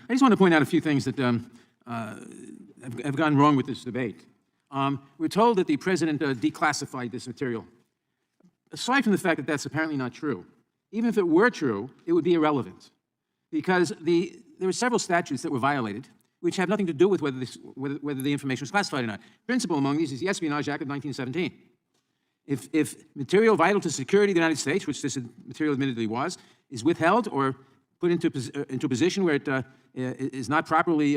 I just want to point out a few things that have gone wrong with this debate. We're told that the president declassified this material. Aside from the fact that that's apparently not true, even if it were true, it would be irrelevant, because there were several statutes that were violated, which have nothing to do with whether the information was classified or not. Principal among these is the Espionage Act of 1917. If material vital to security of the United States, which this material admittedly was, is withheld or put into a position where it is not properly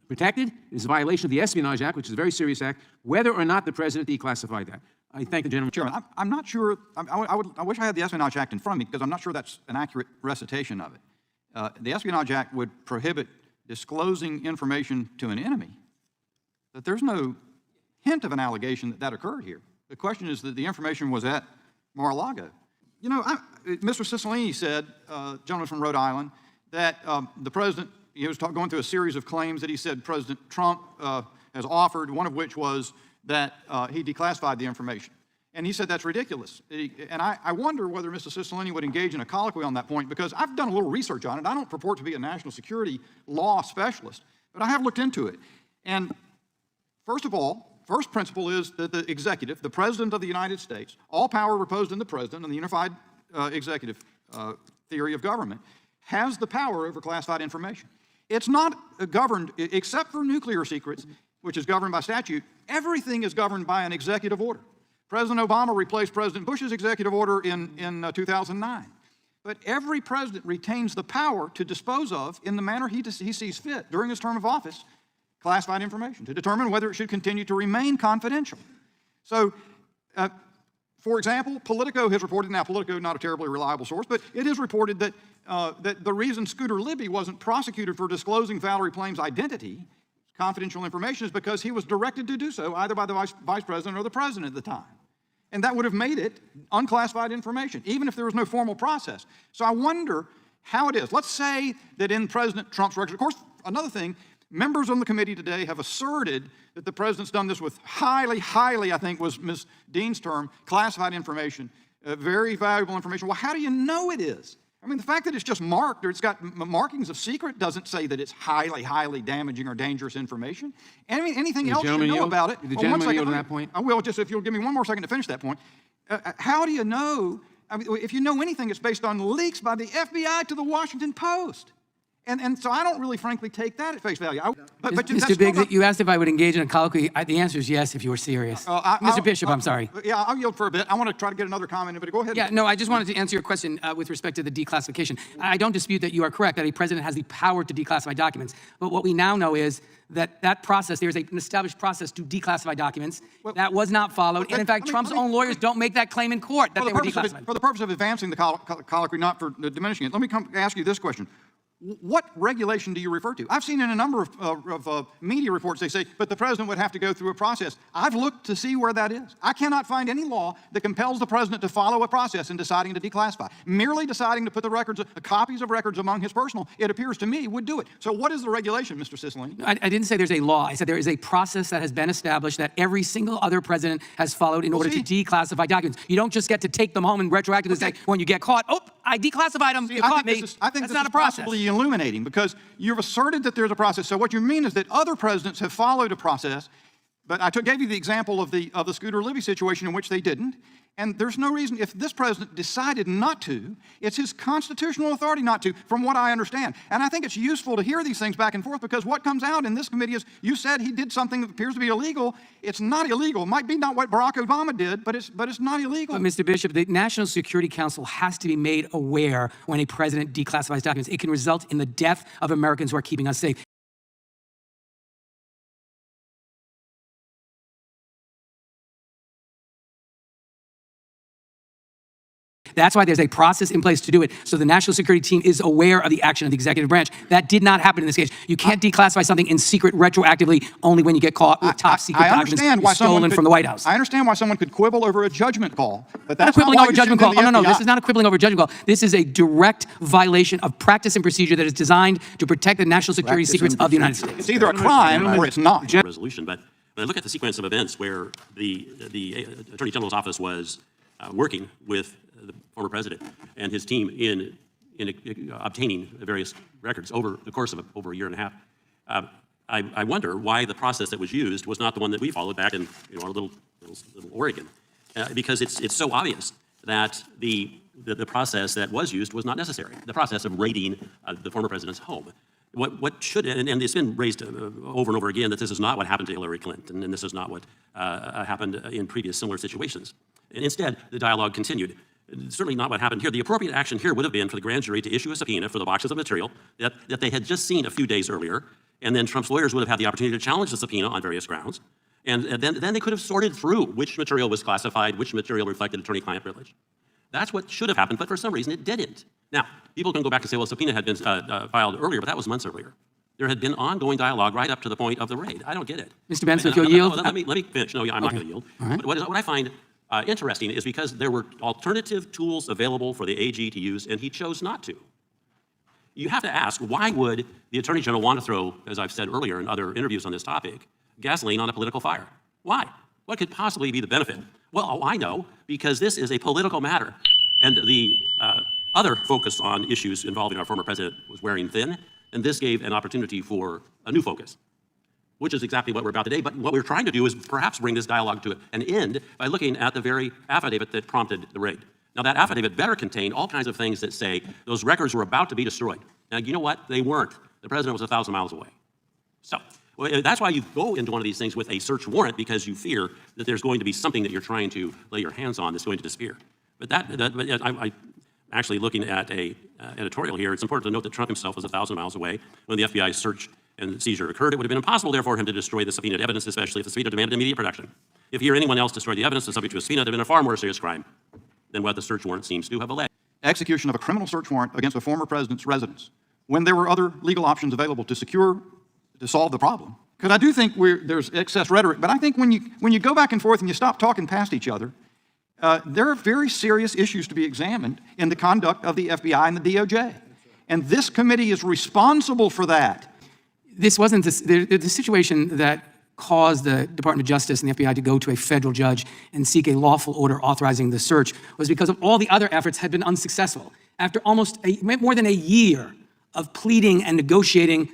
protected, it is a violation of the Espionage Act, which is a very serious act, whether or not the president declassified that. I thank the gentleman. Chairman, I'm not sure. I wish I had the Espionage Act in front of me, because I'm not sure that's an accurate recitation of it. The Espionage Act would prohibit disclosing information to an enemy, but there's no hint of an allegation that occurred here. The question is that the information was at Mar-a-Lago. You know, Mr. Cicilline said, gentleman from Rhode Island, that the president, he was going through a series of claims that he said President Trump has offered, one of which was that he declassified the information. And he said that's ridiculous. And I wonder whether Mr. Cicilline would engage in a colloquy on that point, because I've done a little research on it. I don't purport to be a national security law specialist, but I have looked into it. And first of all, first principle is that the executive, the President of the United States, all power reposed in the President and the unified executive theory of government, has the power over classified information. It's not governed, except for nuclear secrets, which is governed by statute. Everything is governed by an executive order. President Obama replaced President Bush's executive order in 2009. But every president retains the power to dispose of, in the manner he sees fit during his term of office, classified information, to determine whether it should continue to remain confidential. So, for example, Politico has reported, now Politico not a terribly reliable source, but it is reported that, that the reason Scooter Libby wasn't prosecuted for disclosing Valerie Plame's identity, confidential information, is because he was directed to do so either by the vice president or the president at the time. And that would have made it unclassified information, even if there was no formal process. So I wonder how it is. Let's say that in President Trump's records, of course, another thing, members on the committee today have asserted that the president's done this with highly, I think was Ms. Dean's term, classified information, very valuable information. Well, how do you know it is? I mean, the fact that it's just marked, or it's got markings of secret, doesn't say that it's highly damaging or dangerous information. Anything else you know about it? The gentleman yield on that point? I will, just if you'll give me one more second to finish that point. How do you know? I mean, if you know anything, it's based on leaks by the FBI to the Washington Post. And so I don't really, frankly, take that at face value. Mr. Biggs, you asked if I would engage in a colloquy. The answer is yes, if you were serious. Mr. Bishop, I'm sorry. Yeah, I'll yield for a bit. I want to try to get another comment, but go ahead. Yeah, no, I just wanted to answer your question with respect to the declassification. I don't dispute that you are correct, that a president has the power to declassify documents. But what we now know is that that process, there's an established process to declassify documents. That was not followed. And in fact, Trump's own lawyers don't make that claim in court that they were declassified. For the purpose of advancing the colloquy, not for diminishing it, let me ask you this question. What regulation do you refer to? I've seen in a number of media reports, they say, but the president would have to go through a process. I've looked to see where that is. I cannot find any law that compels the president to follow a process in deciding to declassify. Merely deciding to put the records, copies of records among his personal, it appears to me, would do it. So what is the regulation, Mr. Cicilline? I didn't say there's a law. I said there is a process that has been established that every single other president has followed in order to declassify documents. You don't just get to take them home and retroactively say, when you get caught, oh, I declassified them, you caught me. I think that's not a process. Possibly illuminating, because you've asserted that there's a process. So what you mean is that other presidents have followed a process, but I gave you the example of the Scooter Libby situation in which they didn't. And there's no reason, if this president decided not to, it's his constitutional authority not to, from what I understand. And I think it's useful to hear these things back and forth, because what comes out in this committee is, you said he did something that appears to be illegal. It's not illegal. It might be not what Barack Obama did, but it's not illegal. But Mr. Bishop, the National Security Council has to be made aware when a president declassifies documents. It can result in the death of Americans who are keeping us safe. That's why there's a process in place to do it. So the national security team is aware of the action of the executive branch. That did not happen in this case. You can't declassify something in secret retroactively only when you get caught with top secret documents stolen from the White House. I understand why someone could quibble over a judgment call, but that's not quibbling over a judgment call. Oh, no, this is not a quibbling over a judgment call. This is a direct violation of practice and procedure that is designed to protect the national security secrets of the United States. It's either a crime or it's not. Resolution, but when I look at the sequence of events where the Attorney General's office was working with the former president and his team in obtaining various records over the course of over a year and a half. I wonder why the process that was used was not the one that we followed back in our little Oregon, because it's so obvious that the process that was used was not necessary. The process of raiding the former president's home. What should, and it's been raised over and over again that this is not what happened to Hillary Clinton, and this is not what happened in previous similar situations. And instead, the dialogue continued. Certainly not what happened here. The appropriate action here would have been for the grand jury to issue a subpoena for the boxes of material that they had just seen a few days earlier, and then Trump's lawyers would have had the opportunity to challenge the subpoena on various grounds, and then they could have sorted through which material was classified, which material reflected attorney-client privilege. That's what should have happened, but for some reason it didn't. Now, people can go back and say, well, subpoena had been filed earlier, but that was months earlier. There had been ongoing dialogue right up to the point of the raid. I don't get it. Mr. Benson, if you'll yield. Let me finish. No, I'm not going to yield. Right. But what I find interesting is because there were alternative tools available for the AG to use, and he chose not to. You have to ask, why would the Attorney General want to throw, as I've said earlier in other interviews on this topic, gasoline on a political fire? Why? What could possibly be the benefit? Well, I know, because this is a political matter. And the other focus on issues involving our former president was wearing thin, and this gave an opportunity for a new focus, which is exactly what we're about today. But what we're trying to do is perhaps bring this dialogue to an end by looking at the very affidavit that prompted the raid. Now, that affidavit better contain all kinds of things that say those records were about to be destroyed. Now, you know what? They weren't. The president was 1,000 miles away. So that's why you go into one of these things with a search warrant, because you fear that there's going to be something that you're trying to lay your hands on that's going to disappear. But I'm actually looking at a editorial here. It's important to note that Trump himself was 1,000 miles away when the FBI's search and seizure occurred. It would have been impossible, therefore, for him to destroy the subpoenaed evidence, especially if the subpoena demanded immediate production. If he or anyone else destroyed the evidence, the subject to a subpoena would have been a far more serious crime than what the search warrant seems to have alleged. Execution of a criminal search warrant against a former president's residence when there were other legal options available to solve the problem. Because I do think there's excess rhetoric, but I think when you go back and forth and you stop talking past each other, there are very serious issues to be examined in the conduct of the FBI and the DOJ. And this committee is responsible for that. This wasn't the situation that caused the Department of Justice and the FBI to go to a federal judge and seek a lawful order authorizing the search was because of all the other efforts had been unsuccessful. After almost more than a year of pleading and negotiating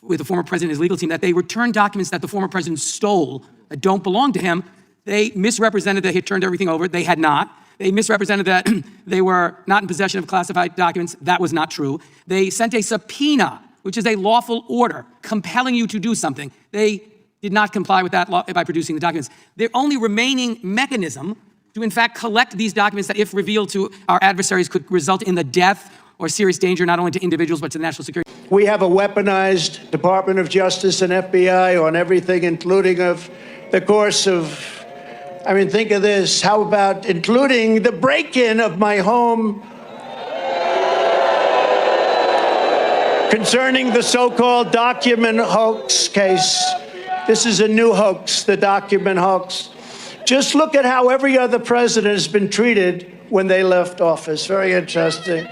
with the former president and his legal team that they returned documents that the former president stole that don't belong to him, they misrepresented that he had turned everything over. They had not. They misrepresented that they were not in possession of classified documents. That was not true. They sent a subpoena, which is a lawful order compelling you to do something. They did not comply with that law by producing the documents. Their only remaining mechanism to, in fact, collect these documents that, if revealed to our adversaries, could result in the death or serious danger not only to individuals but to national security. We have a weaponized Department of Justice and FBI on everything, including of the course of, I mean, think of this. How about including the break-in of my home concerning the so-called document hoax case? This is a new hoax, the document hoax. Just look at how every other president has been treated when they left office. Very interesting.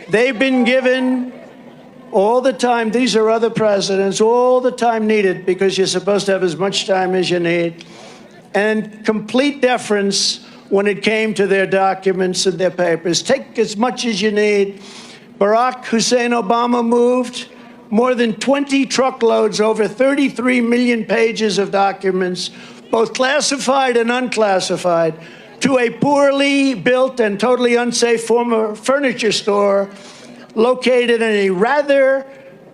They've been given all the time, these are other presidents, all the time needed, because you're supposed to have as much time as you need, and complete deference when it came to their documents and their papers. Take as much as you need. Barack Hussein Obama moved more than 20 truckloads, over 33 million pages of documents, both classified and unclassified, to a poorly built and totally unsafe former furniture store located in a rather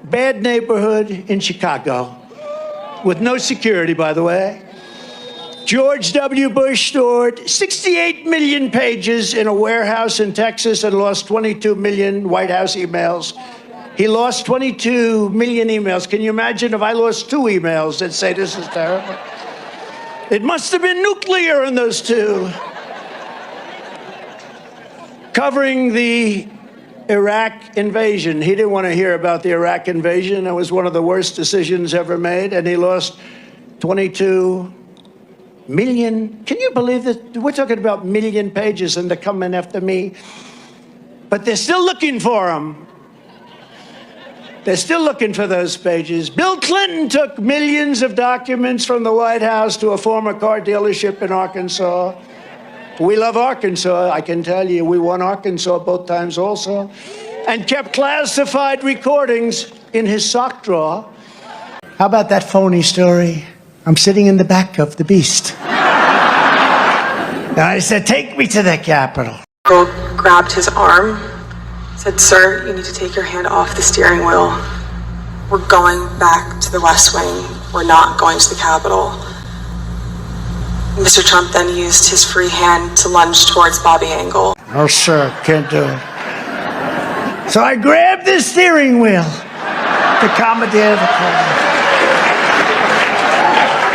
bad neighborhood in Chicago, with no security, by the way. George W. Bush stored 68 million pages in a warehouse in Texas and lost 22 million White House emails. He lost 22 million emails. Can you imagine if I lost 2 emails and say this is terrible? It must have been nuclear in those 2. Covering the Iraq invasion. He didn't want to hear about the Iraq invasion. It was one of the worst decisions ever made, and he lost 22 million. Can you believe that? We're talking about million pages, and they're coming after me. But they're still looking for them. They're still looking for those pages. Bill Clinton took millions of documents from the White House to a former car dealership in Arkansas. We love Arkansas, I can tell you. We won Arkansas both times also. And kept classified recordings in his sock drawer. How about that phony story? I'm sitting in the back of the Beast. And I said, take me to the Capitol. Grabbed his arm, said, "Sir, you need to take your hand off the steering wheel. We're going back to the West Wing. We're not going to the Capitol." Mr. Trump then used his free hand to lunge towards Bobby Engel. Oh, sir, can't do it. So I grabbed the steering wheel to commandeer the car.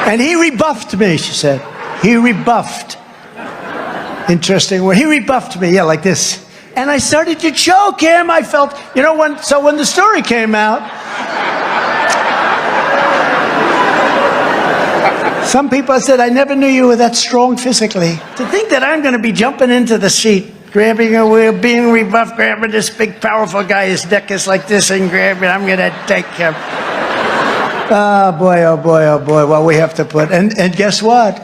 And he rebuffed me, she said. He rebuffed. Interesting word. He rebuffed me, yeah, like this. And I started to choke him. I felt, you know, when the story came out, some people said, I never knew you were that strong physically. To think that I'm going to be jumping into the seat, grabbing a wheel, being rebuffed, grabbing this big, powerful guy, his neck is like this, and grabbing, I'm going to take him. Oh, boy, oh, boy, oh, boy, what we have to put. And guess what?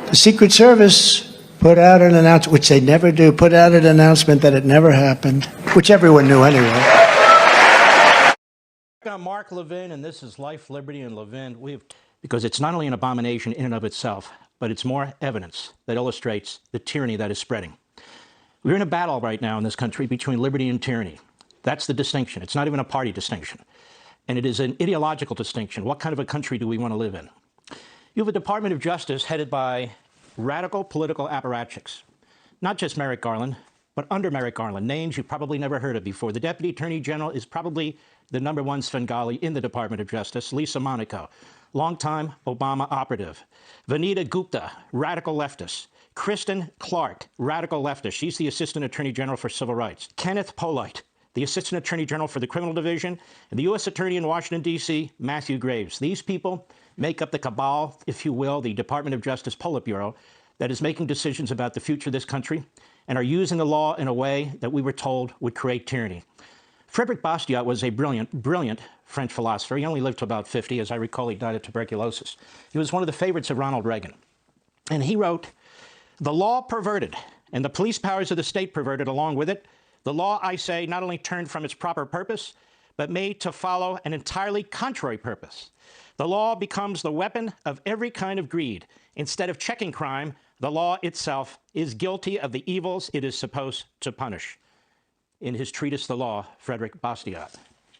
The Secret Service put out an announcement, which they never do, put out an announcement that it never happened, which everyone knew anyway. I'm Mark Levin, and this is Life, Liberty, and Levin. Because it's not only an abomination in and of itself, but it's more evidence that illustrates the tyranny that is spreading. We're in a battle right now in this country between liberty and tyranny. That's the distinction. It's not even a party distinction. And it is an ideological distinction. What kind of a country do we want to live in? You have a Department of Justice headed by radical political apparatchiks. Not just Merrick Garland, but under Merrick Garland, names you've probably never heard of before. The Deputy Attorney General is probably the #1 Svengali in the Department of Justice, Lisa Monaco, longtime Obama operative. Vanita Gupta, radical leftist. Kristen Clark, radical leftist. She's the Assistant Attorney General for Civil Rights. Kenneth Polite, the Assistant Attorney General for the Criminal Division, and the U.S. Attorney in Washington, D.C., Matthew Graves. These people make up the cabal, if you will, the Department of Justice Politburo that is making decisions about the future of this country and are using the law in a way that we were told would create tyranny. Frédéric Bastiat was a brilliant French philosopher. He only lived to about 50. As I recall, he died of tuberculosis. He was one of the favorites of Ronald Reagan. And he wrote, "The law perverted, and the police powers of the state perverted along with it. The law, I say, not only turned from its proper purpose, but made to follow an entirely contrary purpose. The law becomes the weapon of every kind of greed. Instead of checking crime, the law itself is guilty of the evils it is supposed to punish." In his treatise, The Law, Frédéric Bastiat.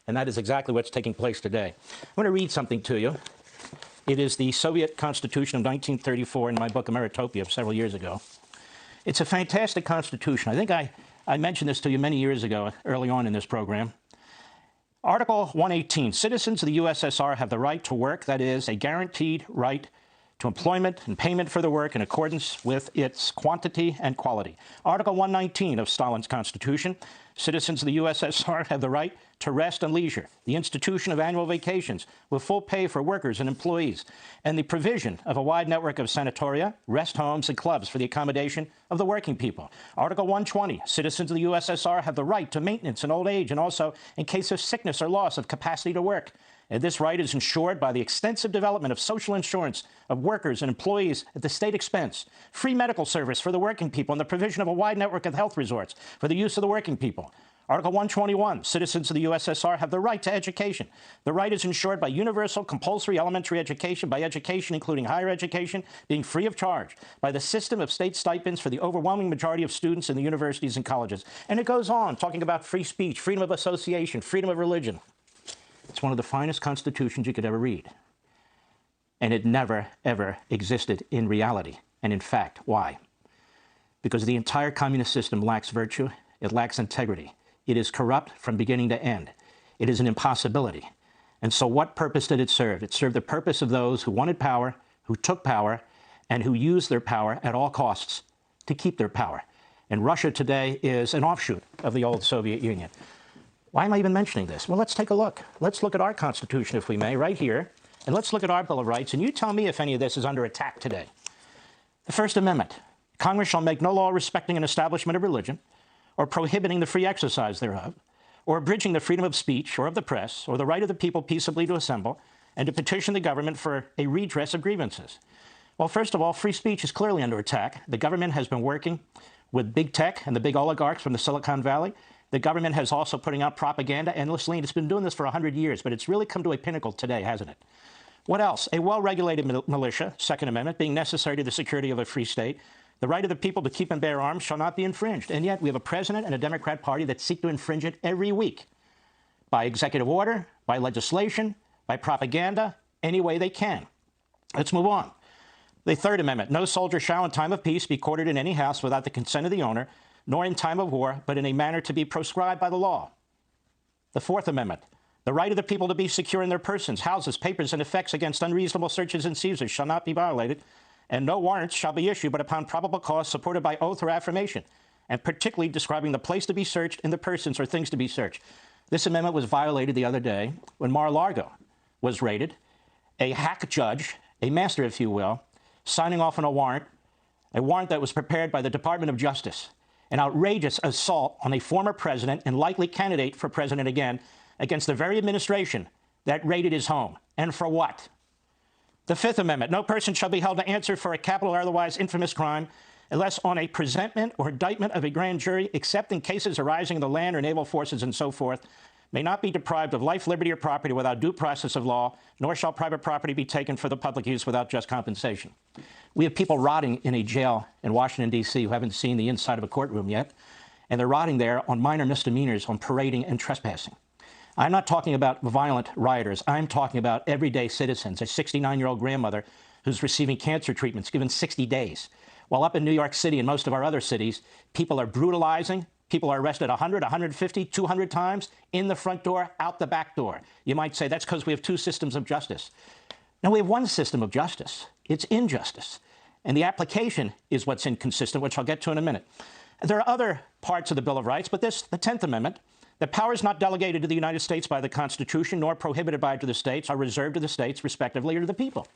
And that is exactly what's taking place today. I want to read something to you. It is the Soviet Constitution of 1934 in my book, Emeritopia, several years ago. It's a fantastic constitution. I think I mentioned this to you many years ago, early on in this program. Article 118, citizens of the USSR have the right to work, that is, a guaranteed right to employment and payment for the work in accordance with its quantity and quality. Article 119 of Stalin's Constitution, citizens of the USSR have the right to rest and leisure, the institution of annual vacations with full pay for workers and employees, and the provision of a wide network of sanatoria, rest homes, and clubs for the accommodation of the working people. Article 120, citizens of the USSR have the right to maintenance in old age and also in case of sickness or loss of capacity to work. And this right is ensured by the extensive development of social insurance of workers and employees at the state expense, free medical service for the working people, and the provision of a wide network of health resorts for the use of the working people. Article 121, citizens of the USSR have the right to education. The right is ensured by universal compulsory elementary education, by education including higher education being free of charge, by the system of state stipends for the overwhelming majority of students in the universities and colleges. And it goes on, talking about free speech, freedom of association, freedom of religion. It's one of the finest constitutions you could ever read. And it never, ever existed in reality. And in fact, why? Because the entire communist system lacks virtue, it lacks integrity. It is corrupt from beginning to end. It is an impossibility. And so what purpose did it serve? It served the purpose of those who wanted power, who took power, and who used their power at all costs to keep their power. And Russia today is an offshoot of the old Soviet Union. Why am I even mentioning this? Well, let's take a look. Let's look at our Constitution, if we may, right here. And let's look at our Bill of Rights. And you tell me if any of this is under attack today. The First Amendment. Congress shall make no law respecting an establishment of religion, or prohibiting the free exercise thereof, or abridging the freedom of speech or of the press, or the right of the people peaceably to assemble and to petition the government for a redress of grievances. Well, first of all, free speech is clearly under attack. The government has been working with big tech and the big oligarchs from the Silicon Valley. The government has also putting out propaganda endlessly, and it's been doing this for 100 years, but it's really come to a pinnacle today, hasn't it? What else? A well-regulated militia, Second Amendment, being necessary to the security of a free state. The right of the people to keep and bear arms shall not be infringed. And yet we have a president and a Democrat Party that seek to infringe it every week by executive order, by legislation, by propaganda, any way they can. Let's move on. The Third Amendment, no soldier shall in time of peace be quartered in any house without the consent of the owner, nor in time of war, but in a manner to be proscribed by the law. The Fourth Amendment, the right of the people to be secure in their persons, houses, papers, and effects against unreasonable searches and seizures shall not be violated, and no warrants shall be issued but upon probable cause supported by oath or affirmation, and particularly describing the place to be searched and the persons or things to be searched. This amendment was violated the other day when Lago was raided. A hack judge, a master, if you will, signing off on a warrant that was prepared by the Department of Justice, an outrageous assault on a former president and likely candidate for president again against the very administration that raided his home. And for what? The Fifth Amendment, no person shall be held to answer for a capital or otherwise infamous crime unless on a presentment or indictment of a grand jury, except in cases arising in the land or naval forces and so forth, may not be deprived of life, liberty, or property without due process of law, nor shall private property be taken for the public use without just compensation. We have people rotting in a jail in Washington, D.C. who haven't seen the inside of a courtroom yet, and they're rotting there on minor misdemeanors, on parading and trespassing. I'm not talking about violent rioters. I'm talking about everyday citizens, a 69-year-old grandmother who's receiving cancer treatments given 60 days. While up in New York City and most of our other cities, people are brutalizing. People are arrested 100, 150, 200 times in the front door, out the back door. You might say that's because we have two systems of justice. No, we have one system of justice. It's injustice. And the application is what's inconsistent, which I'll get to in a minute. There are other parts of the Bill of Rights, but the 10th Amendment, the powers not delegated to the United States by the Constitution nor prohibited by it to the states are reserved to the states, respectively, or to the people.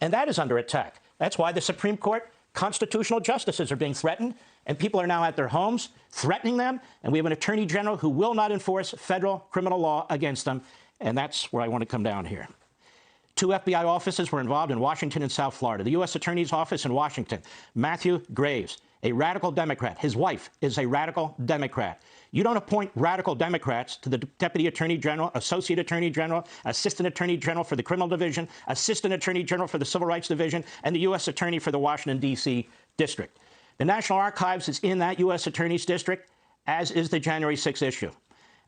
And that is under attack. That's why the Supreme Court constitutional justices are being threatened, and people are now at their homes threatening them, and we have an attorney general who will not enforce federal criminal law against them, and that's where I want to come down here. 2 FBI offices were involved in Washington and South Florida. The U.S. Attorney's Office in Washington, Matthew Graves, a radical Democrat. His wife is a radical Democrat. You don't appoint radical Democrats to the Deputy Attorney General, Associate Attorney General, Assistant Attorney General for the Criminal Division, Assistant Attorney General for the Civil Rights Division, and the U.S. Attorney for the Washington, D.C. District. The National Archives is in that U.S. Attorney's District, as is the January 6th issue.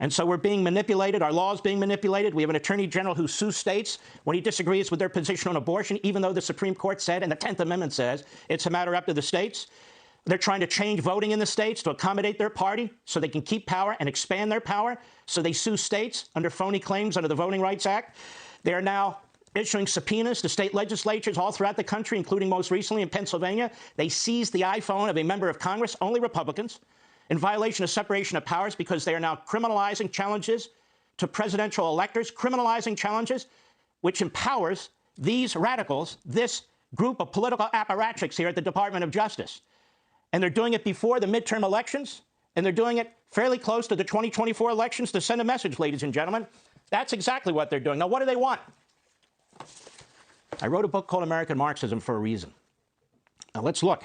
And so we're being manipulated. Our law is being manipulated. We have an Attorney General who sues states when he disagrees with their position on abortion, even though the Supreme Court said, and the 10th Amendment says, it's a matter up to the states. They're trying to change voting in the states to accommodate their party so they can keep power and expand their power. So they sue states under phony claims under the Voting Rights Act. They are now issuing subpoenas to state legislatures all throughout the country, including most recently in Pennsylvania. They seized the iPhone of a member of Congress, only Republicans, in violation of separation of powers because they are now criminalizing challenges to presidential electors, criminalizing challenges, which empowers these radicals, this group of political apparatchiks here at the Department of Justice. And they're doing it before the midterm elections, and they're doing it fairly close to the 2024 elections to send a message, ladies and gentlemen. That's exactly what they're doing. Now, what do they want? I wrote a book called American Marxism for a reason. Now, let's look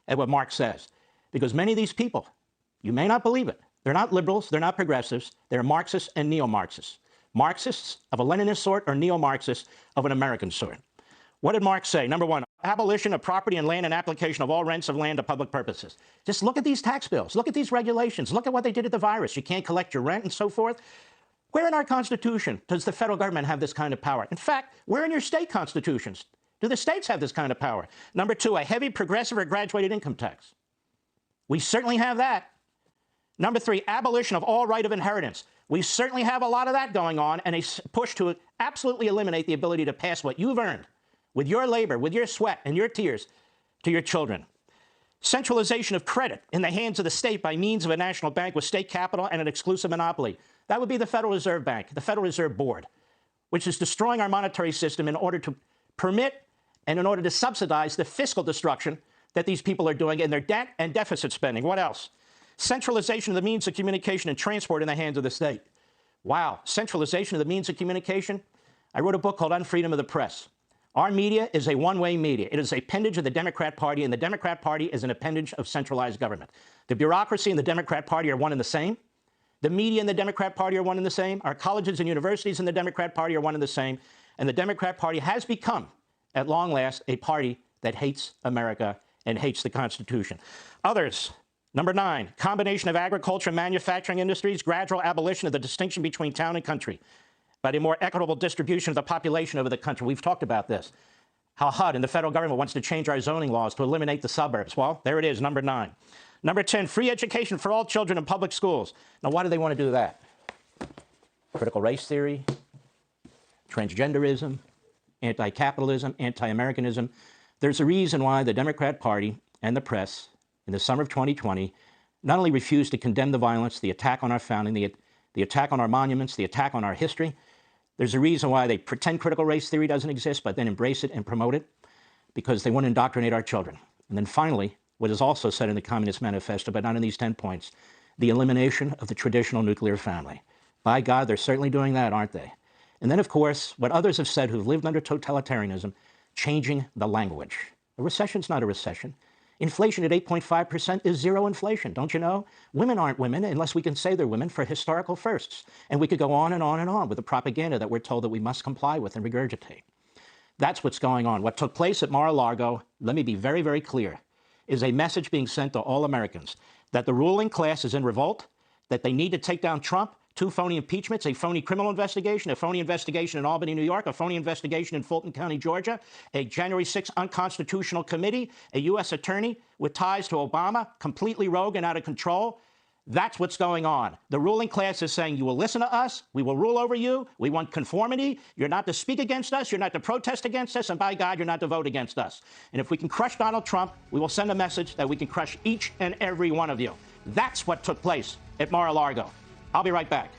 at what Marx says, because many of these people, you may not believe it, they're not liberals, they're not progressives, they're Marxists and neo-Marxists. Marxists of a Leninist sort or neo-Marxists of an American sort. What did Marx say? Number one, abolition of property and land and application of all rents of land to public purposes. Just look at these tax bills. Look at these regulations. Look at what they did at the virus. You can't collect your rent and so forth. Where in our Constitution does the federal government have this kind of power? In fact, where in your state constitutions do the states have this kind of power? Number two, a heavy progressive or graduated income tax. We certainly have that. Number three, abolition of all right of inheritance. We certainly have a lot of that going on, and a push to absolutely eliminate the ability to pass what you've earned with your labor, with your sweat and your tears to your children. Centralization of credit in the hands of the state by means of a national bank with state capital and an exclusive monopoly. That would be the Federal Reserve Bank, the Federal Reserve Board, which is destroying our monetary system in order to permit and in order to subsidize the fiscal destruction that these people are doing in their debt and deficit spending. What else? Centralization of the means of communication and transport in the hands of the state. Wow, centralization of the means of communication. I wrote a book called Unfreedom of the Press. Our media is a one-way media. It is an appendage of the Democrat Party, and the Democrat Party is an appendage of centralized government. The bureaucracy and the Democrat Party are one and the same. The media and the Democrat Party are one and the same. Our colleges and universities and the Democrat Party are one and the same. And the Democrat Party has become, at long last, a party that hates America and hates the Constitution. Others. Number 9, combination of agriculture and manufacturing industries, gradual abolition of the distinction between town and country by a more equitable distribution of the population over the country. We've talked about this. How HUD and the federal government wants to change our zoning laws to eliminate the suburbs. Well, there it is, number 9. Number 10, free education for all children in public schools. Now, why do they want to do that? Critical race theory, transgenderism, anti-capitalism, anti-Americanism. There's a reason why the Democrat Party and the press in the summer of 2020 not only refused to condemn the violence, the attack on our founding, the attack on our monuments, the attack on our history. There's a reason why they pretend critical race theory doesn't exist, but then embrace it and promote it, because they want to indoctrinate our children. And then finally, what is also said in the Communist Manifesto, but not in these 10 points, the elimination of the traditional nuclear family. By God, they're certainly doing that, aren't they? And then, of course, what others have said who've lived under totalitarianism, changing the language. A recession's not a recession. Inflation at 8.5% is zero inflation, don't you know? Women aren't women unless we can say they're women for historical firsts. And we could go on and on and on with the propaganda that we're told that we must comply with and regurgitate. That's what's going on. What took place at Mar-a-Lago, let me be very, very clear, is a message being sent to all Americans that the ruling class is in revolt, that they need to take down Trump, 2 phony impeachments, a phony criminal investigation, a phony investigation in Albany, New York, a phony investigation in Fulton County, Georgia, a January 6th unconstitutional committee, a U.S. attorney with ties to Obama, completely rogue and out of control. That's what's going on. The ruling class is saying, you will listen to us, we will rule over you, we want conformity, you're not to speak against us, you're not to protest against us, and by God, you're not to vote against us. And if we can crush Donald Trump, we will send a message that we can crush each and every one of you. That's what took place at Mar-a-Lago. I'll be right back.